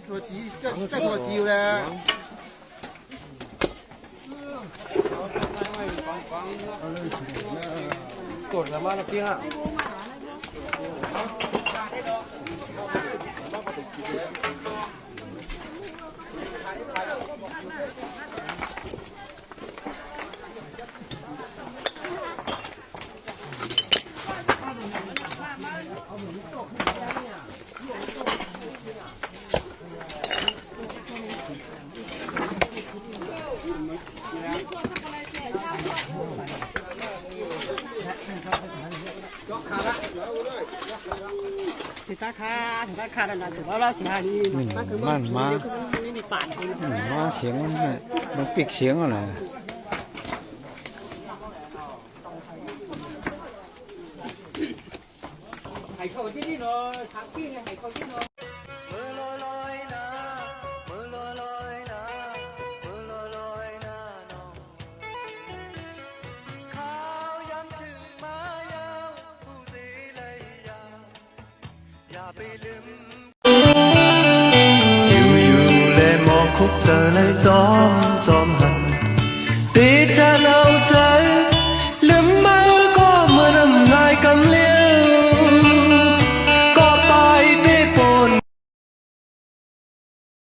ตัวจีจะตัวจิวแล้ว กดแล้วมาแล้วเพี้ย สิตาคาแล้วนะถือว่าเราสิหาดีมันคือมันมาไม่มีป่านมาเสียงมันปิกเสียงอะไรให้เขาที่นี่เนาะทางที่ให้เขาที่เนาะมือลอยนะมือลอยนะมือลอยนะน้องข้าวย้ำถึงมายาวผู้ดีเลยอย่าไปลืมอยู่ๆเลยมองคุกเจอเลยจอม